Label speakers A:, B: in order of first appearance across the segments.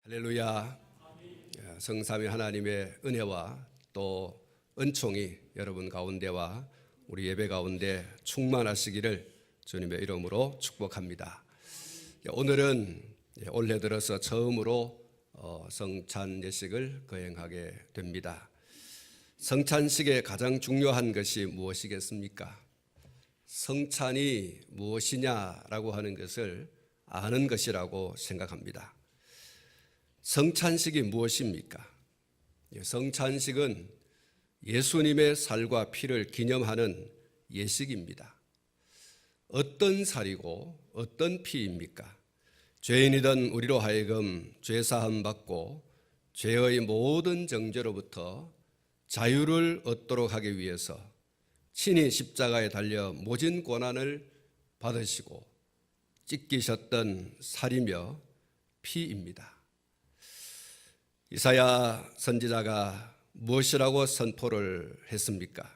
A: 할렐루야. 성삼위 하나님의 은혜와 또 은총이 여러분 가운데와 우리 예배 가운데 충만하시기를 주님의 이름으로 축복합니다. 오늘은 올해 들어서 처음으로 성찬 예식을 거행하게 됩니다. 성찬식의 가장 중요한 것이 무엇이겠습니까? 성찬이 무엇이냐라고 하는 것을 아는 것이라고 생각합니다. 성찬식이 무엇입니까? 성찬식은 예수님의 살과 피를 기념하는 예식입니다. 어떤 살이고 어떤 피입니까? 죄인이던 우리로 하여금 죄사함 받고 죄의 모든 정죄로부터 자유를 얻도록 하기 위해서 친히 십자가에 달려 모진 고난을 받으시고 찢기셨던 살이며 피입니다. 이사야 선지자가 무엇이라고 선포를 했습니까?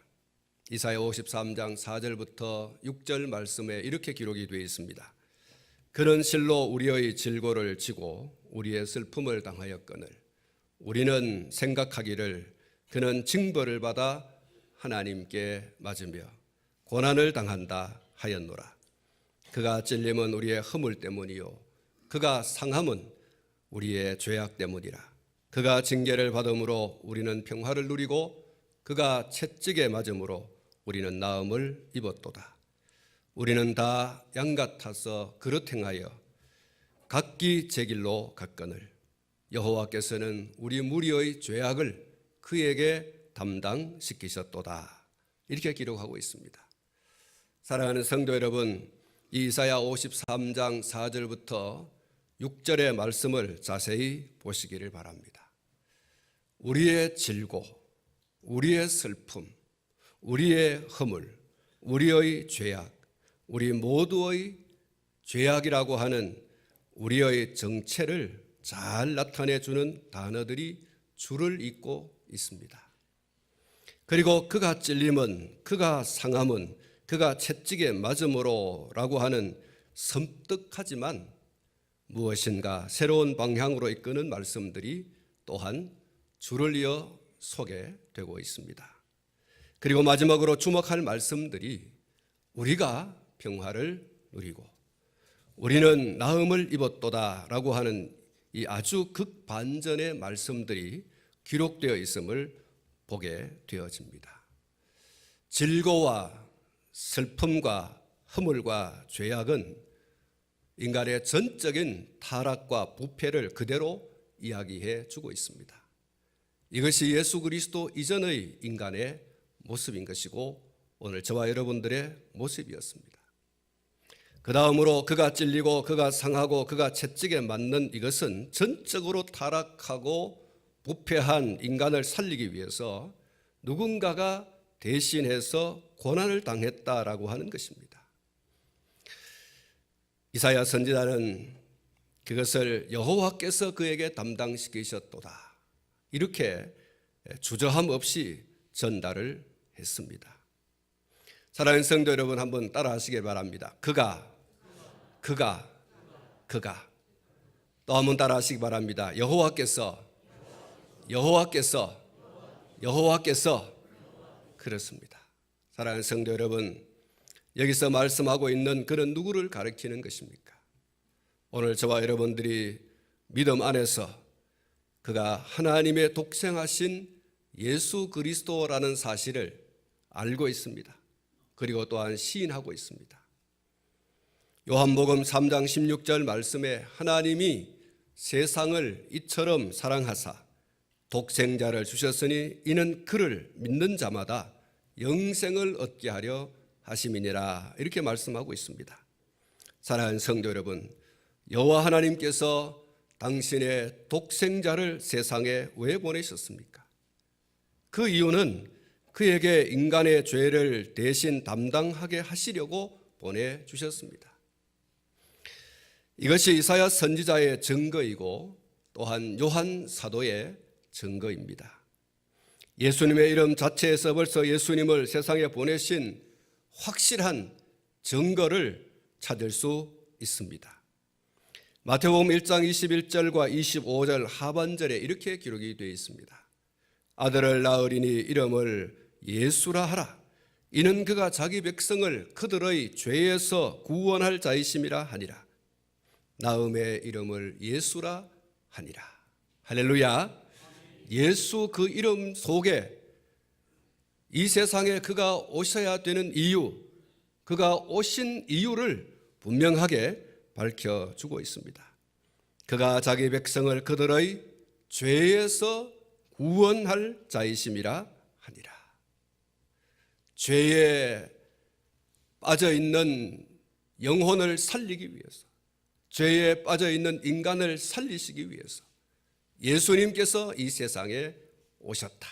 A: 이사야 53장 4절부터 6절 말씀에 이렇게 기록이 되어 있습니다. 그는 실로 우리의 질고를 지고 우리의 슬픔을 당하였거늘 우리는 생각하기를 그는 징벌을 받아 하나님께 맞으며 고난을 당한다 하였노라. 그가 찔림은 우리의 허물 때문이요 그가 상함은 우리의 죄악 때문이라. 그가 징계를 받음으로 우리는 평화를 누리고 그가 채찍에 맞음으로 우리는 나음을 입었도다. 우리는 다 양 같아서 그릇 행하여 각기 제 길로 갔거늘 여호와께서는 우리 무리의 죄악을 그에게 담당시키셨도다. 이렇게 기록하고 있습니다. 사랑하는 성도 여러분, 이사야 53장 4절부터 6절의 말씀을 자세히 보시기를 바랍니다. 우리의 질고, 우리의 슬픔, 우리의 허물, 우리의 죄악, 우리 모두의 죄악이라고 하는 우리의 정체를 잘 나타내주는 단어들이 줄을 잇고 있습니다. 그리고 그가 찔림은, 그가 상함은, 그가 채찍에 맞음으로 라고 하는 섬뜩하지만 무엇인가 새로운 방향으로 이끄는 말씀들이 또한 줄을 이어 소개되고 있습니다. 그리고 마지막으로 주목할 말씀들이 우리가 평화를 누리고 우리는 나음을 입었도다 라고 하는 이 아주 극반전의 말씀들이 기록되어 있음을 보게 되어집니다. 질고와 슬픔과 허물과 죄악은 인간의 전적인 타락과 부패를 그대로 이야기해 주고 있습니다. 이것이 예수 그리스도 이전의 인간의 모습인 것이고 오늘 저와 여러분들의 모습이었습니다. 그 다음으로 그가 찔리고 그가 상하고 그가 채찍에 맞는 이것은 전적으로 타락하고 부패한 인간을 살리기 위해서 누군가가 대신해서 고난을 당했다라고 하는 것입니다. 이사야 선지자는 그것을 여호와께서 그에게 담당시키셨도다. 이렇게 주저함 없이 전달을 했습니다. 사랑하는 성도 여러분, 한번 따라 하시길 바랍니다. 그가 또 한번 따라 하시기 바랍니다. 여호와께서 그렇습니다. 사랑하는 성도 여러분, 여기서 말씀하고 있는 그는 누구를 가리키는 것입니까? 오늘 저와 여러분들이 믿음 안에서 그가 하나님의 독생하신 예수 그리스도라는 사실을 알고 있습니다. 그리고 또한 시인하고 있습니다. 요한복음 3장 16절 말씀에 하나님이 세상을 이처럼 사랑하사 독생자를 주셨으니 이는 그를 믿는 자마다 영생을 얻게 하려 하심이니라. 이렇게 말씀하고 있습니다. 사랑하는 성도 여러분, 여호와 하나님께서 당신의 독생자를 세상에 왜 보내셨습니까? 그 이유는 그에게 인간의 죄를 대신 담당하게 하시려고 보내주셨습니다. 이것이 이사야 선지자의 증거이고 또한 요한 사도의 증거입니다. 예수님의 이름 자체에서 벌써 예수님을 세상에 보내신 확실한 증거를 찾을 수 있습니다. 마태복음 1장 21절과 25절 하반절에 이렇게 기록이 되어 있습니다. 아들을 낳으리니 이름을 예수라 하라. 이는 그가 자기 백성을 그들의 죄에서 구원할 자이심이라 하니라. 낳음의 이름을 예수라 하니라. 할렐루야. 예수 그 이름 속에 이 세상에 그가 오셔야 되는 이유, 그가 오신 이유를 분명하게 밝혀주고 있습니다. 그가 자기 백성을 그들의 죄에서 구원할 자이심이라 하니라. 죄에 빠져있는 영혼을 살리기 위해서, 죄에 빠져있는 인간을 살리시기 위해서 예수님께서 이 세상에 오셨다.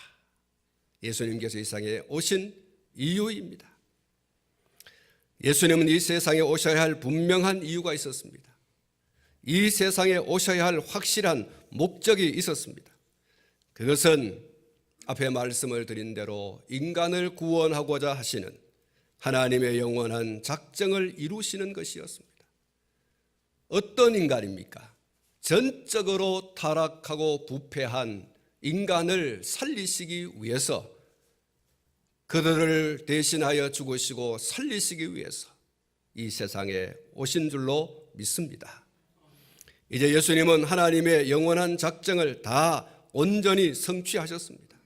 A: 예수님께서 이 세상에 오신 이유입니다. 예수님은 이 세상에 오셔야 할 분명한 이유가 있었습니다. 이 세상에 오셔야 할 확실한 목적이 있었습니다. 그것은 앞에 말씀을 드린 대로 인간을 구원하고자 하시는 하나님의 영원한 작정을 이루시는 것이었습니다. 어떤 인간입니까? 전적으로 타락하고 부패한 인간을 살리시기 위해서, 그들을 대신하여 죽으시고 살리시기 위해서 이 세상에 오신 줄로 믿습니다. 이제 예수님은 하나님의 영원한 작정을 다 온전히 성취하셨습니다.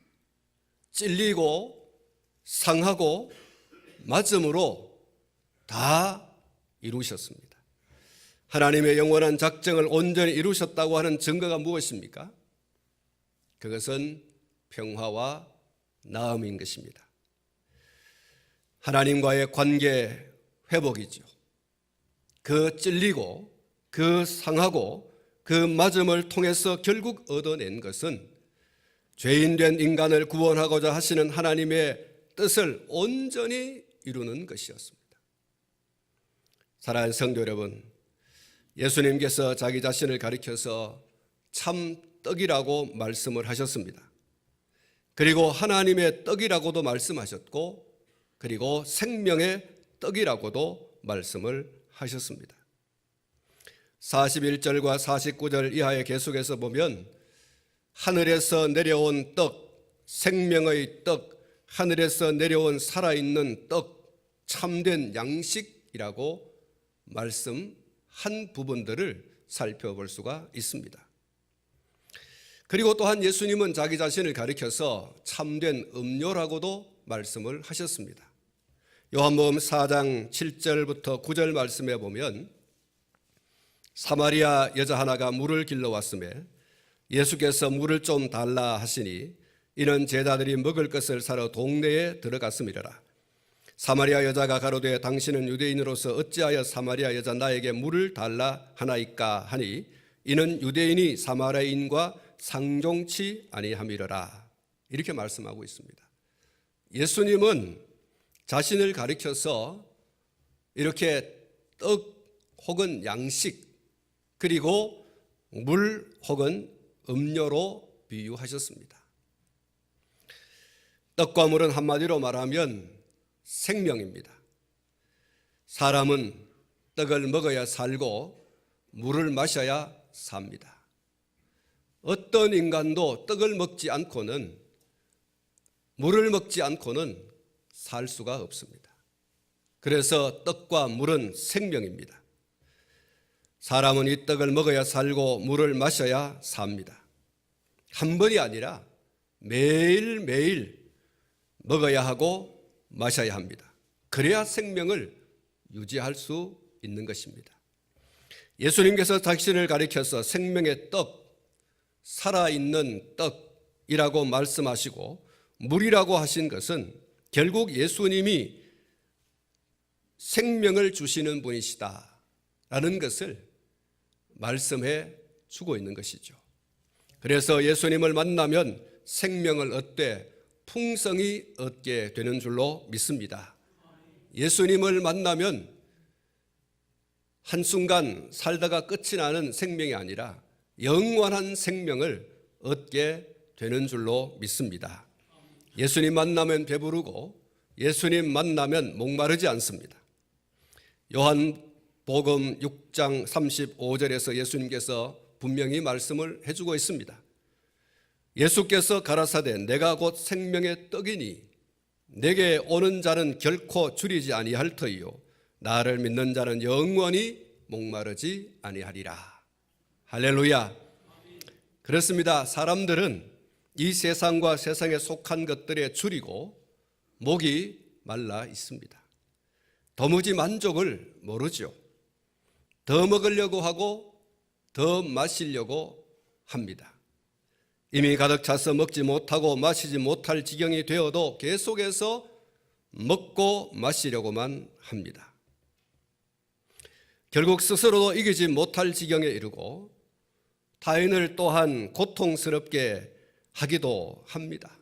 A: 찔리고 상하고 맞음으로 다 이루셨습니다. 하나님의 영원한 작정을 온전히 이루셨다고 하는 증거가 무엇입니까? 그것은 평화와 나음인 것입니다. 하나님과의 관계 회복이죠. 그 찔리고 그 상하고 그 맞음을 통해서 결국 얻어낸 것은 죄인된 인간을 구원하고자 하시는 하나님의 뜻을 온전히 이루는 것이었습니다. 사랑하는 성도 여러분, 예수님께서 자기 자신을 가리켜서 참 떡이라고 말씀을 하셨습니다. 그리고 하나님의 떡이라고도 말씀하셨고, 그리고 생명의 떡이라고도 말씀을 하셨습니다. 41절과 49절 이하의 계속에서 보면 하늘에서 내려온 떡, 생명의 떡, 하늘에서 내려온 살아있는 떡, 참된 양식이라고 말씀한 부분들을 살펴볼 수가 있습니다. 그리고 또한 예수님은 자기 자신을 가리켜서 참된 음료라고도 말씀을 하셨습니다. 요한복음 4장 7절부터 9절 말씀에 보면 사마리아 여자 하나가 물을 길러 왔음에 예수께서 물을 좀 달라 하시니 이는 제자들이 먹을 것을 사러 동네에 들어갔음이라. 사마리아 여자가 가로되 당신은 유대인으로서 어찌하여 사마리아 여자 나에게 물을 달라 하나이까 하니 이는 유대인이 사마리아인과 상종치 아니함이러라. 이렇게 말씀하고 있습니다. 예수님은 자신을 가리켜서 이렇게 떡 혹은 양식, 그리고 물 혹은 음료로 비유하셨습니다. 떡과 물은 한마디로 말하면 생명입니다. 사람은 떡을 먹어야 살고 물을 마셔야 삽니다. 어떤 인간도 떡을 먹지 않고는, 물을 먹지 않고는 살 수가 없습니다. 그래서 떡과 물은 생명입니다. 사람은 이 떡을 먹어야 살고 물을 마셔야 삽니다. 한 번이 아니라 매일매일 먹어야 하고 마셔야 합니다. 그래야 생명을 유지할 수 있는 것입니다. 예수님께서 자신을 가리켜서 생명의 떡, 살아있는 떡이라고 말씀하시고 물이라고 하신 것은 결국 예수님이 생명을 주시는 분이시다라는 것을 말씀해 주고 있는 것이죠. 그래서 예수님을 만나면 생명을 얻되 풍성히 얻게 되는 줄로 믿습니다. 예수님을 만나면 한순간 살다가 끝이 나는 생명이 아니라 영원한 생명을 얻게 되는 줄로 믿습니다. 예수님 만나면 배부르고 예수님 만나면 목마르지 않습니다. 복음 6장 35절에서 예수님께서 분명히 말씀을 해주고 있습니다. 예수께서 가라사대 내가 곧 생명의 떡이니 내게 오는 자는 결코 줄이지 아니할 터이요 나를 믿는 자는 영원히 목마르지 아니하리라. 할렐루야. 그렇습니다. 사람들은 이 세상과 세상에 속한 것들에 줄이고 목이 말라 있습니다. 도무지 만족을 모르죠. 더 먹으려고 하고 더 마시려고 합니다. 이미 가득 차서 먹지 못하고 마시지 못할 지경이 되어도 계속해서 먹고 마시려고만 합니다. 결국 스스로도 이기지 못할 지경에 이르고 타인을 또한 고통스럽게 하기도 합니다.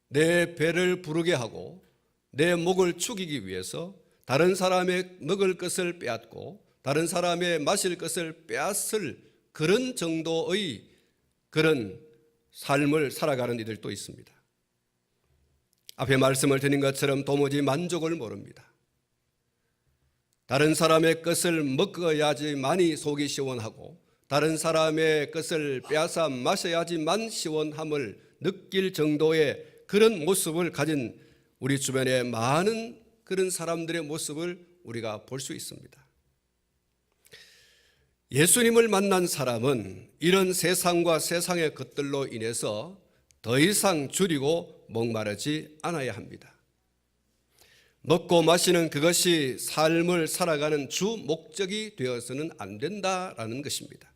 A: 내 배를 부르게 하고 내 목을 축이기 위해서 다른 사람의 먹을 것을 빼앗고 다른 사람의 마실 것을 빼앗을 그런 정도의 그런 삶을 살아가는 이들도 있습니다. 앞에 말씀을 드린 것처럼 도무지 만족을 모릅니다. 다른 사람의 것을 먹어야지만이 속이 시원하고 다른 사람의 것을 빼앗아 마셔야지만 시원함을 느낄 정도의 그런 모습을 가진 우리 주변의 많은 그런 사람들의 모습을 우리가 볼 수 있습니다. 예수님을 만난 사람은 이런 세상과 세상의 것들로 인해서 더 이상 줄이고 목마르지 않아야 합니다. 먹고 마시는 그것이 삶을 살아가는 주 목적이 되어서는 안 된다라는 것입니다.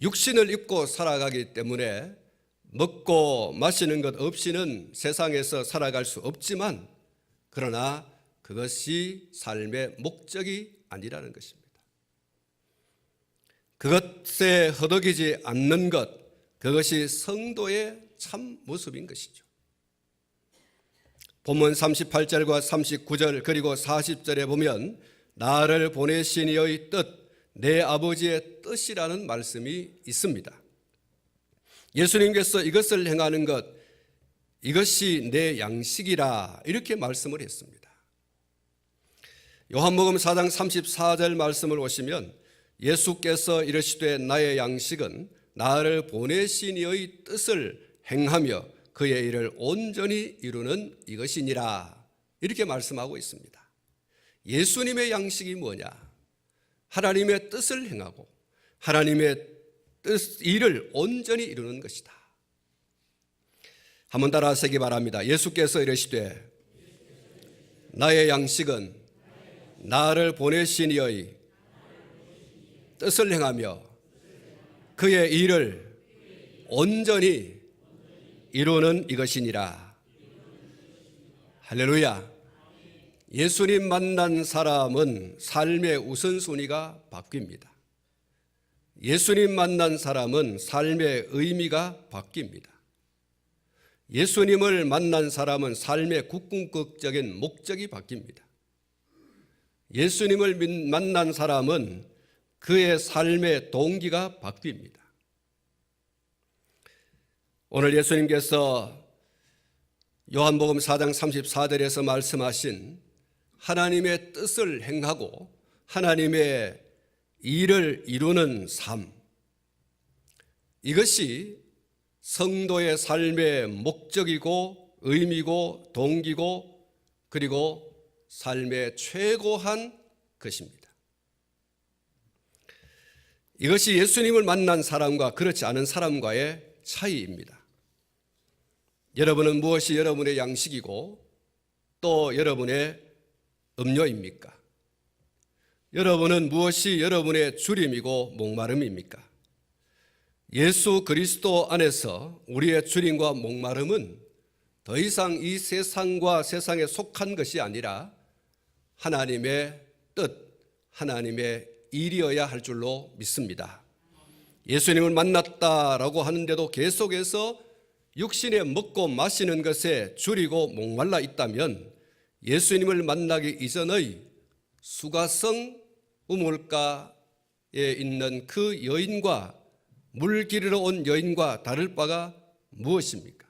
A: 육신을 입고 살아가기 때문에 먹고 마시는 것 없이는 세상에서 살아갈 수 없지만 그러나 그것이 삶의 목적이 아니라는 것입니다. 그것에 허덕이지 않는 것, 그것이 성도의 참 모습인 것이죠. 본문 38절과 39절 그리고 40절에 보면 나를 보내신 이의 뜻, 내 아버지의 뜻이라는 말씀이 있습니다. 예수님께서 이것을 행하는 것, 이것이 내 양식이라 이렇게 말씀을 했습니다. 요한복음 4장 34절 말씀을 보시면 예수께서 이르시되 나의 양식은 나를 보내신 이의 뜻을 행하며 그의 일을 온전히 이루는 이것이니라 이렇게 말씀하고 있습니다. 예수님의 양식이 뭐냐? 하나님의 뜻을 행하고 하나님의 일을 온전히 이루는 것이다. 한번 따라하시기 바랍니다. 예수께서 이르시되 나의 양식은 나를 보내신 이의 뜻을 행하며 그의 일을 온전히 이루는 이것이니라. 할렐루야. 예수님 만난 사람은 삶의 우선순위가 바뀝니다. 예수님 만난 사람은 삶의 의미가 바뀝니다. 예수님을 만난 사람은 삶의 궁극적인 목적이 바뀝니다. 예수님을 만난 사람은 그의 삶의 동기가 바뀝니다. 오늘 예수님께서 요한복음 4장 34절에서 말씀하신 하나님의 뜻을 행하고 하나님의 일을 이루는 삶, 이것이 성도의 삶의 목적이고 의미고 동기고 그리고 삶의 최고한 것입니다. 이것이 예수님을 만난 사람과 그렇지 않은 사람과의 차이입니다. 여러분은 무엇이 여러분의 양식이고 또 여러분의 음료입니까? 여러분은 무엇이 여러분의 주림이고 목마름입니까? 예수 그리스도 안에서 우리의 주림과 목마름은 더 이상 이 세상과 세상에 속한 것이 아니라 하나님의 뜻, 하나님의 일이어야 할 줄로 믿습니다. 예수님을 만났다라고 하는데도 계속해서 육신에 먹고 마시는 것에 줄이고 목말라 있다면 예수님을 만나기 이전의 수가성 우물가에 있는 그 여인과 물 기르러 온 여인과 다를 바가 무엇입니까?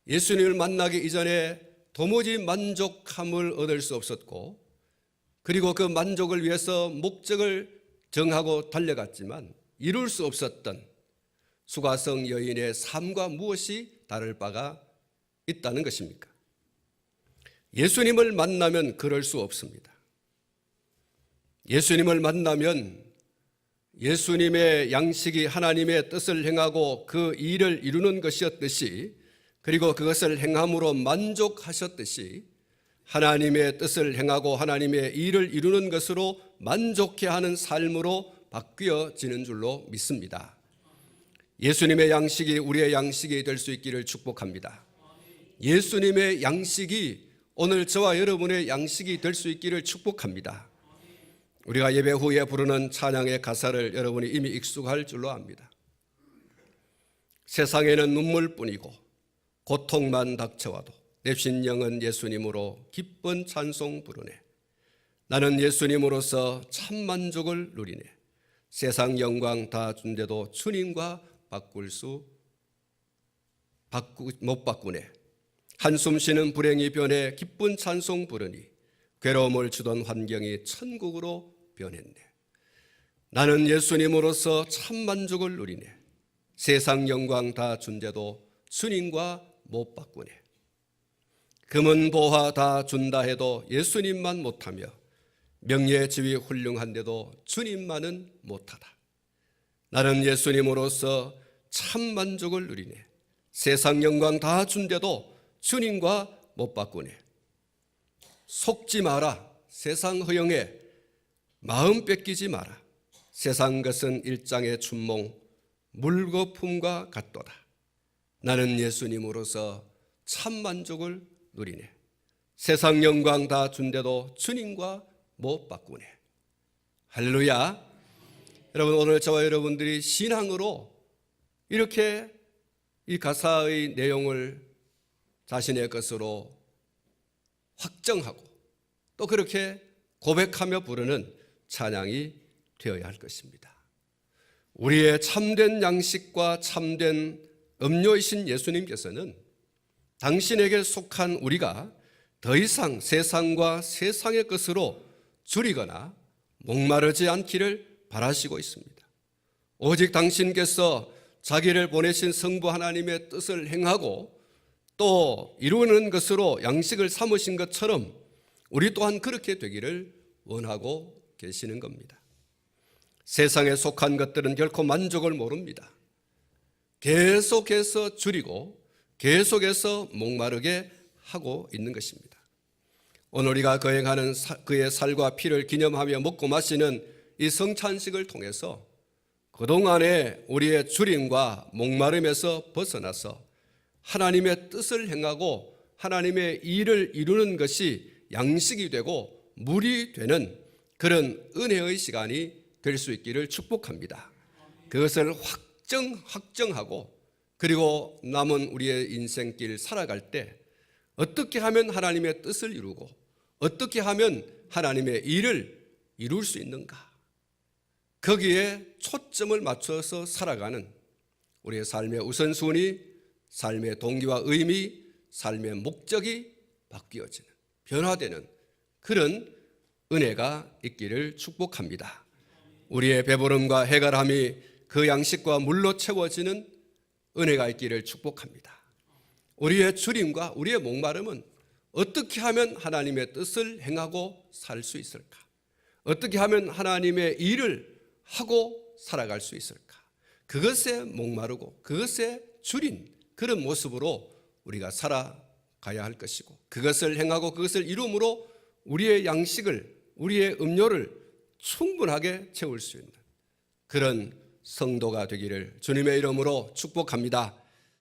A: 예수님을 만나기 이전에 도무지 만족함을 얻을 수 없었고 그리고 그 만족을 위해서 목적을 정하고 달려갔지만 이룰 수 없었던 수가성 여인의 삶과 무엇이 다를 바가 있다는 것입니까? 예수님을 만나면 그럴 수 없습니다. 예수님을 만나면 예수님의 양식이 하나님의 뜻을 행하고 그 일을 이루는 것이었듯이, 그리고 그것을 행함으로 만족하셨듯이 하나님의 뜻을 행하고 하나님의 일을 이루는 것으로 만족해하는 삶으로 바뀌어지는 줄로 믿습니다. 예수님의 양식이 우리의 양식이 될 수 있기를 축복합니다. 예수님의 양식이 오늘 저와 여러분의 양식이 될 수 있기를 축복합니다. 우리가 예배 후에 부르는 찬양의 가사를 여러분이 이미 익숙할 줄로 압니다. 세상에는 눈물뿐이고 고통만 닥쳐와도 냅신 영은 예수님으로 기쁜 찬송 부르네. 나는 예수님으로서 참 만족을 누리네. 세상 영광 다 준데도 주님과 못 바꾸네. 한숨 쉬는 불행이 변해 기쁜 찬송 부르니 괴로움을 주던 환경이 천국으로 변했네. 나는 예수님으로서 참 만족을 누리네. 세상 영광 다 준데도 주님과 못 바꾸네. 금은 보화 다 준다 해도 예수님만 못하며 명예 지위 훌륭한데도 주님만은 못하다. 나는 예수님으로서 참 만족을 누리네. 세상 영광 다 준데도 주님과 못 바꾸네. 속지 마라. 세상 허영에 마음 뺏기지 마라. 세상 것은 일장의 춘몽 물거품과 같도다. 나는 예수님으로서 참 만족을 누리네. 세상 영광 다 준데도 주님과 못 바꾸네. 할렐루야. 여러분, 오늘 저와 여러분들이 신앙으로 이렇게 이 가사의 내용을 자신의 것으로 확정하고 또 그렇게 고백하며 부르는 찬양이 되어야 할 것입니다. 우리의 참된 양식과 참된 음료이신 예수님께서는 당신에게 속한 우리가 더 이상 세상과 세상의 것으로 줄이거나 목마르지 않기를 바라시고 있습니다. 오직 당신께서 자기를 보내신 성부 하나님의 뜻을 행하고 또 이루는 것으로 양식을 삼으신 것처럼 우리 또한 그렇게 되기를 원하고 계시는 겁니다. 세상에 속한 것들은 결코 만족을 모릅니다. 계속해서 줄이고 계속해서 목마르게 하고 있는 것입니다. 오늘 우리가 거행하는 그의 살과 피를 기념하며 먹고 마시는 이 성찬식을 통해서 그동안의 우리의 줄임과 목마름에서 벗어나서 하나님의 뜻을 행하고 하나님의 일을 이루는 것이 양식이 되고 물이 되는 그런 은혜의 시간이 될 수 있기를 축복합니다. 그것을 확정하고 그리고 남은 우리의 인생길 살아갈 때 어떻게 하면 하나님의 뜻을 이루고 어떻게 하면 하나님의 일을 이룰 수 있는가, 거기에 초점을 맞춰서 살아가는 우리의 삶의 우선순위, 삶의 동기와 의미, 삶의 목적이 바뀌어지는, 변화되는 그런 은혜가 있기를 축복합니다. 우리의 배부름과 해갈함이 그 양식과 물로 채워지는 은혜가 있기를 축복합니다. 우리의 줄임과 우리의 목마름은 어떻게 하면 하나님의 뜻을 행하고 살 수 있을까? 어떻게 하면 하나님의 일을 하고 살아갈 수 있을까? 그것에 목마르고 그것에 줄인 그런 모습으로 우리가 살아가야 할 것이고, 그것을 행하고 그것을 이룸으로 우리의 양식을, 우리의 음료를 충분하게 채울 수 있는 그런 성도가 되기를 주님의 이름으로 축복합니다.